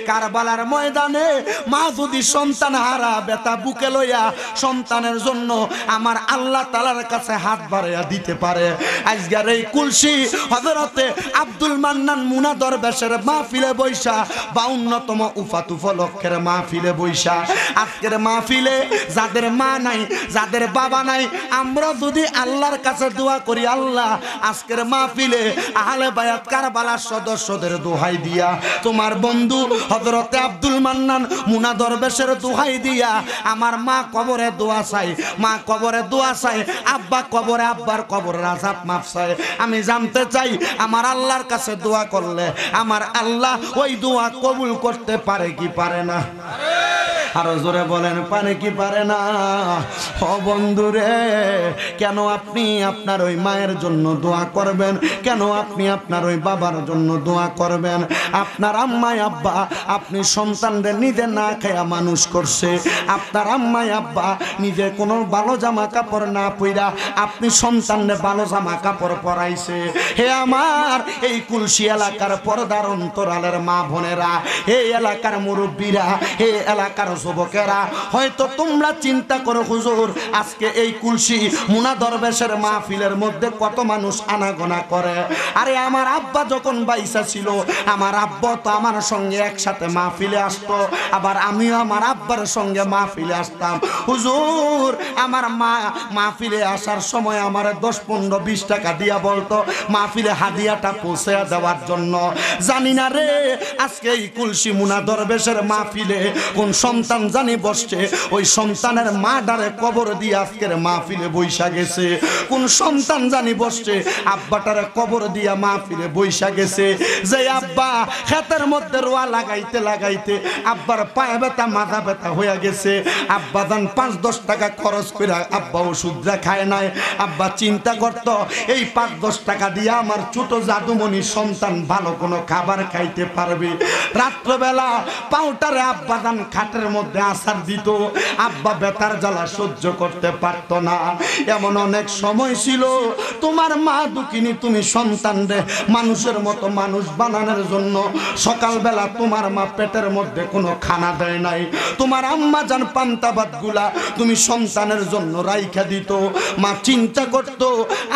কারবালার ময়দানে মা যদি সন্তান হারা বেতা বুকে লইয়া সন্তানের জন্য আমার আল্লাহ তাআলার কাছে হাত বাড়াইয়া হইয়া দিতে পারে। আজকের এই কুলসি হযরতে আব্দুল মান্নান মুনা দরবেশের মাহফিলে বৈশা 52তম উফাত উপলক্ষের মাহফিলে বৈশা আজকের মাহফিলে যাদের মা নাই, যাদের বাবা নাই, আমরা যদি আল্লাহর কাছে দোয়া করি, আল্লাহ আজকের মাহফিলে আহলে বায়াত কারবালার সদস্যদের দোহাই দিয়া, তোমার বন্ধু হযরতে আব্দুল মান্নান মুনা দরবেশের দোহাই দিয়া আমার মা কবরে দোয়া চাই, মা কবরে দোয়া চাই, আব্বা কবরে আব্বার কবরের আযাব মাফ চাই। আমি জানতে চাই আমার আল্লাহর কাছে দোয়া করলে আমার আল্লাহ ওই দোয়া কবুল করতে পারে কি পারে না? আরো জোরে বলেন, পারে কি পারে না? ও বন্ধুরে, কেন আপনি আপনার ওই মায়ের জন্য দোয়া করবেন? কেন আপনি আপনার ওই বাবার জন্য দোয়া করবেন? আপনার আম্মাই আব্বা আপনি সন্তানদের নিজে না খেয়া মানুষ করছে, আপনার আম্মাই আব্বা নিজে কোনো ভালো জামা কাপড় না পইরা আপনি সন্তানদের ভালো জামা কাপড় পরাইছে। হে আমার এই কুলসি এলাকার পর্দার অন্তরালের মা বোনেরা, এই এলাকার মুরব্বীরা, এই এলাকার যুবকেরা, হয়তো তোমরা চিন্তা করো হুজুর আজকে এই কুলসি মুনা দরবেশের মাহফিলের মধ্যে কত মানুষ আনাগোনা করে। আরে আমার আব্বা যখন বাইসা ছিল, আমার আব্বা তো আমার সঙ্গে একসাথে মাহফিলে আসতো, আবার আমিও আমার আব্বার সঙ্গে মাহফিলে আসতাম। হুজুর আমার মা মাহফিলে আসার সময় আমার 10, 15, 20 টাকা দিয়া বলতো মাহফিলে হাদিয়াটা পৌঁছে দেওয়ার জন্য। জানি না রে আজকে এই কুলসি মুনা দরবেশের মাহফিলে কোন সন্তান জানি বসছে, ওই সন্তানের মা ডারে কবর দিয়ে আজকের মাহফিলে বৈশা গেছে। কোন সন্তান জানি বসছে আব্বাটারে কবর দিয়া মাহফিলে বৈশা গেছে। যে আব্বা ক্ষেতের মধ্যে রোয়া লাগাইতে লাগাইতে আব্বার পায়ে ব্যথা মাথা ব্যথা হয়ে গেছে, আব্বা দান 5-10 টাকা খরচ করে আব্বা ওষুধটা খায় নাই। আব্বা চিন্তা করত এই 5-10 টাকা দিয়ে আমার ছোট জাদুমণি সন্তান ভালো কোনো খাবার খাইতে পারবে। রাত্রবেলা পাউটারে আব্বা দান খাটের মধ্যে আছাড় দিত, আব্বা ব্যথার জ্বালা সহ্য করতে পারত না। এমন অনেক সময় ছিল তোমার মা দুঃখিনী, তুমি সন্তানরে মানুষের মতো মানুষ বানানোর জন্য সকালবেলা তোমার মা পেটের মধ্যে কোনো খানা দেয় নাই। তোমার আম্মা জান পান্তা ভাত গুলা তুমি সন্তানের জন্য রাইখা দিত। মা চিন্তা করত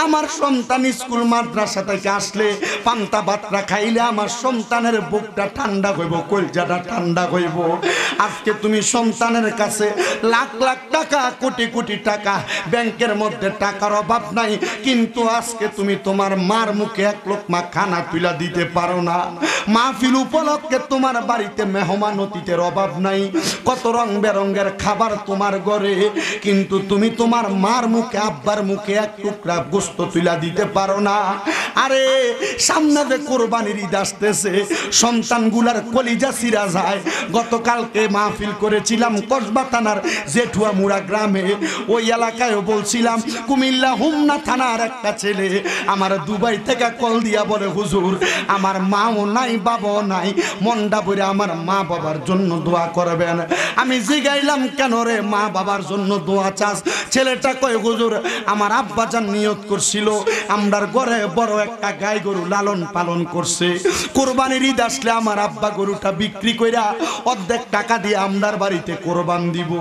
আমার সন্তান স্কুল মাদ্রাসা থেকে আসলে পান্তা ভাতটা খাইলে আমার সন্তানের বুকটা ঠান্ডা হইব, কলজাটা ঠান্ডা হইব। আজকে তুমি সন্তানের কাছে লাখ লাখ টাকা, কোটি কোটি টাকা, ব্যাংকের মধ্যে টাকার অভাব নাই, কিন্তু আজকে তুমি তোমার মার মুখে এক লোকমা খানা তুলা দিতে পারো না। মাহফিল উপলক্ষে তোমার বাড়িতে মেহমান অতিথির অভাব নাই, কত রং বেরঙ্গের খাবার তোমার ঘরে, কিন্তু তুমি তোমার মার মুখে আব্বার মুখে এক টুকরা গোস্ত তুলা দিতে পারো না। আরে সামনে যে কোরবানির ঈদ আসতেছে, সন্তানগুলার কলিজা চিরা যায়। গতকালকে মাহফিল করেছিলাম কসবা থানার জেঠুয়া মুড়া গ্রামে, ওই এলাকায়ও বলছিলাম কুমিল্লা হুমনা থানার একটা ছেলে আমার দুবাই থেকে কল দিয়া বলে হুজুর আমার মাও নাই বাবাও নাই, মনটা বলে আমার মা বাবার জন্য দোয়া করবেন। আমি জিগাইলাম কেন রে মা বাবার জন্য দোয়া চাস? ছেলেটা কয় হুজুর আমার আব্বা জান নিয়ত করছিল আমরার ঘরে বড় একটা গাই গরু লালন পালন করছে, কোরবানির ঈদ আসলে আমার আব্বা গরুটা বিক্রি কইরা অর্ধেক টাকা দিয়ে আমরার বাড়িতে কোরবান দিব।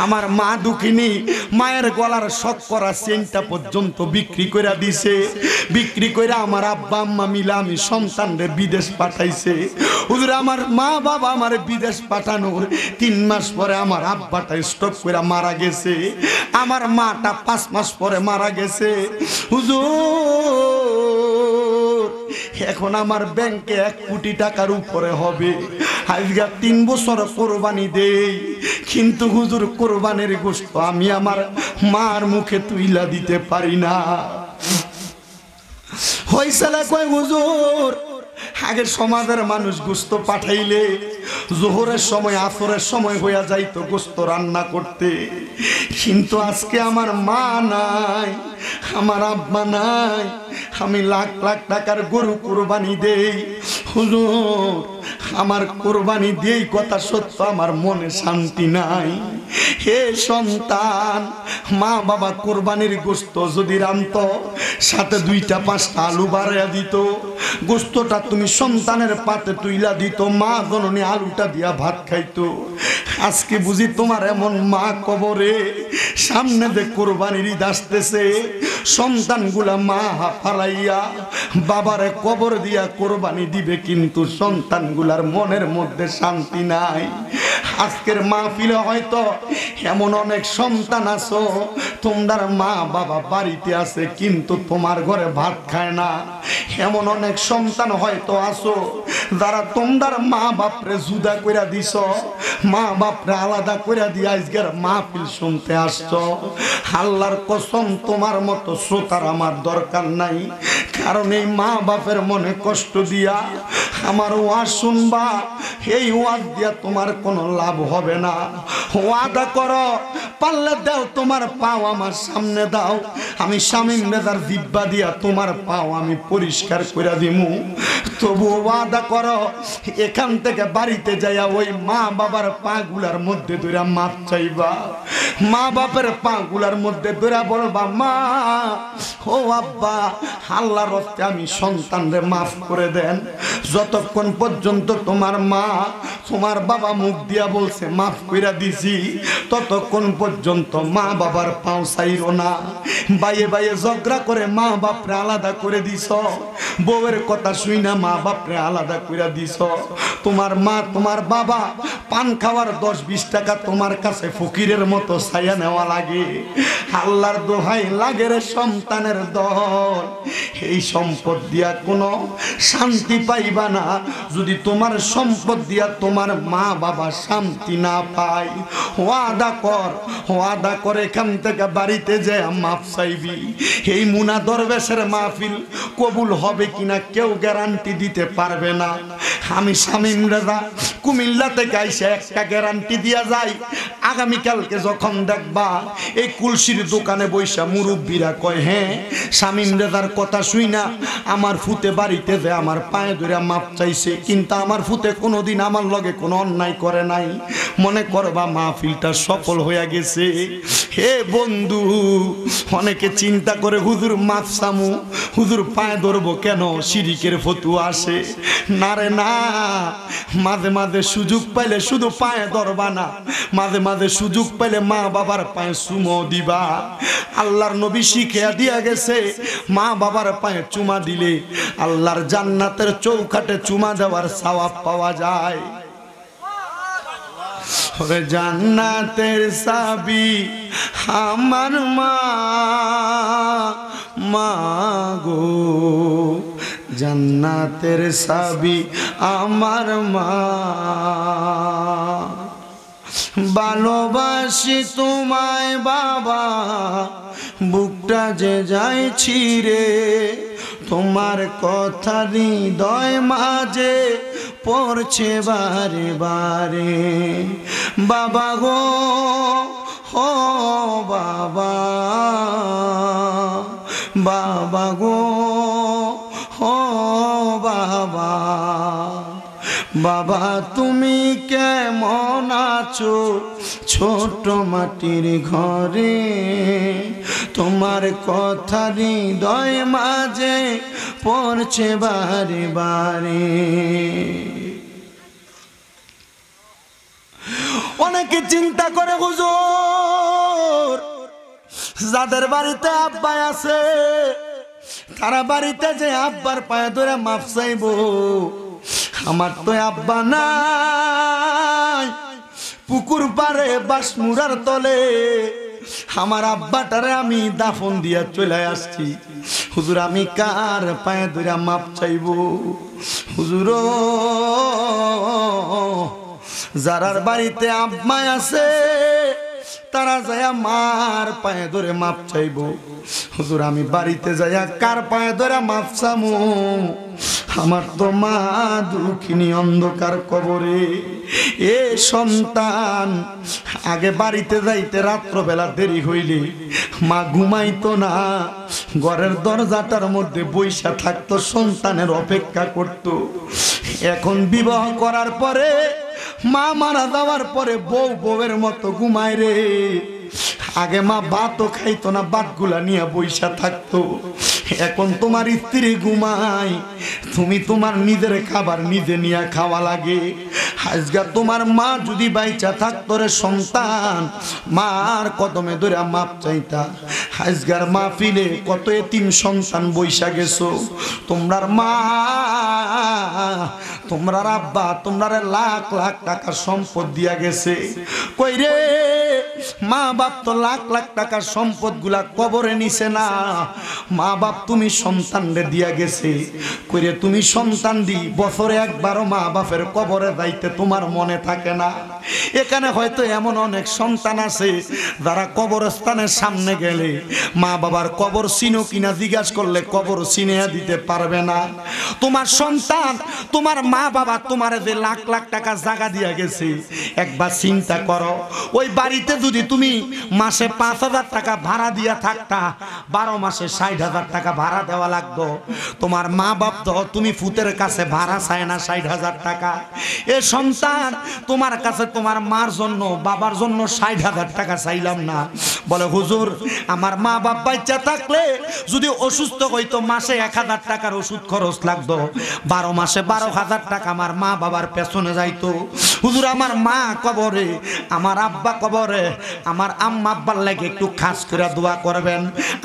আমার মা দুঃখিনী মায়ের গলার শখ করা চেনটা পর্যন্ত বিক্রি কইরা দিছে, বিক্রি কইরা আমার আব্বা আম্মা মিলা আমি সন্তানরে বিদেশ পাঠাইছে। হুজুর আমার মা বাবা আমার বিদেশ পাঠানোর 3 মাস পরে আমার আব্বাটা স্ট্রোক করে মারা গেছে, আমার মাটা 5 মাস পরে মারা গেছে। হুজুর এখন আমার ব্যাংকে 1 কোটি টাকার উপরে হবে। আজকে 3 বছর কোরবানি দেই, কিন্তু হুজুর কোরবানির গোশত আমি আমার মার মুখে তুইলা দিতে পারি না। হইছেলে কই হুজুর আগের সমাজের মানুষ গোশত পাঠাইলে জোহরের সময় আসরের সময় হইয়া যাইতো গোশত রান্না করতে, কিন্তু আজকে আমার মা নাই, আমার আব্বা নাই, আমি লাখ লাখ টাকার গরু কোরবানি দেই। হুজুর আমার কোরবানি দিয়েই কথা সত্য আমার মনে শান্তি নাই। হে সন্তান, মা বাবা কোরবানির গোশত যদি রান্ত সাথে 2টা-5টা আলু বাড়াইয়া দিত, গোশতটা তুমি সন্তানের পাতে তুইলা দিত, মা জননী আলুটা দিয়া ভাত খাইতো। আজকে বুঝি তোমার এমন মা কবরে, সামনে যে কোরবানির ঈদ আসতেছে, সন্তানগুলা মা ফালাইয়া বাবারে কবর দিয়া কোরবানি দিবে, কিন্তু সন্তানগুলার মনের মধ্যে শান্তি নাই। আজকের মাহফিলে হয়তো এমন অনেক সন্তান আছো, তোমার মা বাবা বাড়িতে আছে কিন্তু তোমার ঘরে ভাত খায় না। এমন অনেক সন্তান হয়তো আছো যারা তোমার মা বাপরে জুদা কইরা দিছ, মা বাপরে আলাদা কইরা দিয়ে আজকের মাহফিল শুনতে আসছো। আল্লাহর কসম, তোমার মতো শ্রোতার আমার দরকার নাই, কারণ এই মা বাপের মনে কষ্ট দিয়া আমার ওয়াজ শুনবা, এই ওয়াজ দিয়া তোমার কোনো লাভ হবে না। ওয়াদা করো, পারলে দাও তোমার পাও আমার সামনে দাও, আমি শামীম রেজার জিব্বা দিয়া তোমার পাও আমি পরিষ্কার করে দিমু। তবু ওয়াদা করো, এখান থেকে বাড়িতে যাইয়া ওই মা বাবার পাগুলার মধ্যে ধরে মাপ চাইবা, মা বাপের পাগুলার মধ্যে ধরে বলবা, মা ও আব্বা, আল্লাহর রাস্তে আমি সন্তানরে মাফ করে দেন। যতক্ষণ পর্যন্ত তোমার মা তোমার বাবা মুখ দিয়া বলছে মাফ কইরা দিছি, ততক্ষণ পর্যন্ত মা বাবার পাও চাইরো না। বাইয়ে বাইয়ে ঝগড়া করে মা বাপরে আলাদা করে দিছ, বউয়ের কথা শুই না মা বাপরে আলাদা করে দিছ। তোমার মা তোমার বাবা পান খাওয়ার 10-20 টাকা তোমার কাছে ফকিরের মতো ছায়া নেওয়া লাগে। আল্লাহর দোহাই লাগে রে সন্তানের দল, এই সম্পদ দিয়া কোনো শান্তি পাইবা না যদি তোমার সম্পদ দিয়া তোমার মা বাবা শান্তি না পায়। ওয়াদা কর, ওয়াদা করে এখান থেকে বাড়িতে যায় মাফ চাইবি। এই মুনা দরবেশের মাহফিল কবুল হবে কিনা কেউ গ্যারান্টি দিতে পারবে না। আমি শামীম রেজা কুমিল্লা থেকে আইসা একটা গ্যারান্টি দিয়া যাই, আগামীকালকে যখন দেখবা এই কুলসির দোকানে বৈশা মুরব্বীরা কয়, হ্যাঁ শামীম রেজার কথা শুই না আমার ফুতে বাড়িতে যে আমার পায়ে ধরে মাপ চাইছে, কিন্তু আমার ফুতে কোনোদিন আমার লগে কোনো অন্যায় করে নাই, মনে করবা মাহফিলটা সফল হইয়া গেছে। হে বন্ধু, অনেকে চিন্তা করে হুজুর মাফ চামু, হুজুর পায়ে ধরবো কেন, শিরিকের ফতুয়া আসে না রে না। মাঝে মাঝে সুযোগ পাইলে শুধু পায়ে ধরবা না, মাঝে মাঝে সুযোগ পাইলে মা বাবার পায়ে চুমো দিবা। আল্লাহর নবী শিখিয়া দিয়া গেছে, মা বাবার পায়ে চুমা দিলে আল্লাহর জান্নাতের চৌকাঠে চুমা দেওয়ার সওয়াব পাওয়া যায়। ওরে জান্নাতের চাবি আমার মা, মা গো জান্নাতের চাবি আমার মা। ভালোবাসি তোমায় বাবা, বুকটা যে যায় ছিঁড়ে, তোমার কথা হৃদয় মাঝে পড়ছে বারে বারে। বাবা গো ও বাবা, বাবা গো ও বাবা, বাবা তুমি কেমন আছো ছোট মাটির ঘরে, তোমার কথা হৃদয় মাঝে পড়ছে বারে বারে। অনেকে চিন্তা করে হুজুর যাদের বাড়িতে আব্বা আছে তারা বাড়িতে যে আব্বার পায়ে ধরে মাফ চাইবো, আমার তো আব্বা নাই, পুকুর পারে বাঁশমুড়ার তলে আমার আব্বাটারে আমি দাফন দিয়া চলে আসছি। হুজুর আমি কার পায়ে ধরে মাপ চাইবো? হুজুর যারার বাড়িতে আব্বা আছে তারা যায়া মার পায়ে ধরে মাপ চাইবো। হুজুর আমি বাড়িতে যায়া কার পায়ে ধরে মাপ চামু? আমার তো মা দুঃখিনী অন্ধকার কবরে। এ সন্তান আগে বাড়িতে যাইতে রাত্রবেলা দেরি হইলে মা ঘুমাইতো না, ঘরের দরজাটার মধ্যে বইসা থাকতো, সন্তানের অপেক্ষা করত। এখন বিবাহ করার পরে মা মারা যাওয়ার পরে বউ বউয়ের মতো ঘুমায় রে। আগে মা ভাতও খাইতো না, ভাতগুলা নিয়ে বইসা থাকতো। এখন তোমার স্ত্রী ঘুমায়, তুমি তোমার নিজের খাবার নিজে নিয়ে খাওয়া লাগে। আজকে তোমার মা যদি বাইচা থাকতো রে সন্তান, মার কদমে ধরে মাপ চাইতা। আজকের মাহফিলে কত এতিম সন্তান বইসা গেছো। তোমরার মা, তোমরার আব্বা তোমরারে লাখ লাখ টাকা সম্পদ দিয়া গেছে। কই রে মা বাপ তো লাখ লাখ টাকার সম্পদ গুলা কবরে নিছে না, মা বাপ তুমি সন্তানরে দিয়া গেছে। কই রে তুমি সন্তান দি বছরে একবারও মা বাপের কবরে যাইতে তোমার মনে থাকে না। এখানে হয়তো এমন অনেক সন্তান আছে যারা কবরস্থানের সামনে গেলে মা বাবার কবর চিনো কিনা জিজ্ঞাসা করলে কবর চিনে দিতে পারবে না। তোমার সন্তান, তোমার মা বাবা তোমার যে লাখ লাখ টাকা জায়গা দিয়া গেছে, একবার চিন্তা করো ওই বাড়িতে যদি তুমি মাসে 5,000 টাকা ভাড়া দিয়া থাকতা, 12 মাসে 60,000 টাকা ভাড়া দেওয়া লাগতো। তোমার মা বাপ তো তুমি ফুতের কাছে ভাড়া চায় না 60,000 টাকা। এ সন্তান তোমার কাছে তোমার মার জন্য বাবার জন্য 60,000 টাকা চাইলাম না। বলে হুজুর আমার মা বাপ বাচ্চা থাকলে যদি অসুস্থ হইতো মাসে 1,000 টাকার ওষুধ খরচ লাগতো, 12 মাসে 12,000 টাকা আমার মা বাবার পেছনে যাইতো। হুজুর আমার মা কবরে, আমার আব্বা কবরে, আমার আম্মা আব্বার লাগে একটু খাস করে দোয়া করবেন।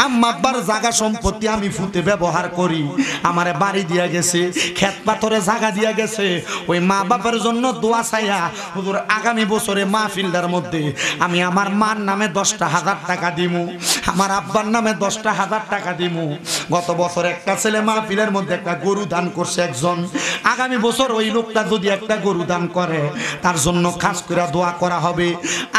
আম্মা আব্বার জায়গা সম্পত্তি আমি ফুতে ব্যবহার করি, আমারে বাড়ি দিয়া গেছে, ক্ষেত পাথরে জায়গা দিয়া গেছে। ওই মা বাবার জন্য দোয়া চাইয়া হুজুর আগামী বছরে মাহফিলটার মধ্যে আমি আমার মার নামে 10,000 টাকা দিমু, আমার আব্বার নামে 10,000 টাকা দিমু। গত বছর একটা ছেলে মাহফিলের মধ্যে একটা গরু দান করছে একজন, আগামী বছর ওই লোকটা যদি একটা গরু দান করে তার জন্য খাস করে দোয়া করা হবে।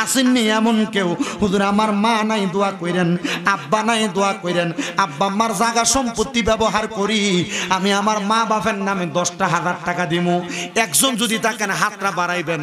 আসেননি এমন কেউ হুজুর আমার মা নাই দোয়া করেন, আব্বা নাই দোয়া করেন, আব্বা আমার জায়গা সম্পত্তি ব্যবহার করি আমি আমার মা বাপের নামে 10,000 টাকা দিমু। একজন যদি থাকেন হাতটা বাড়াইবেন।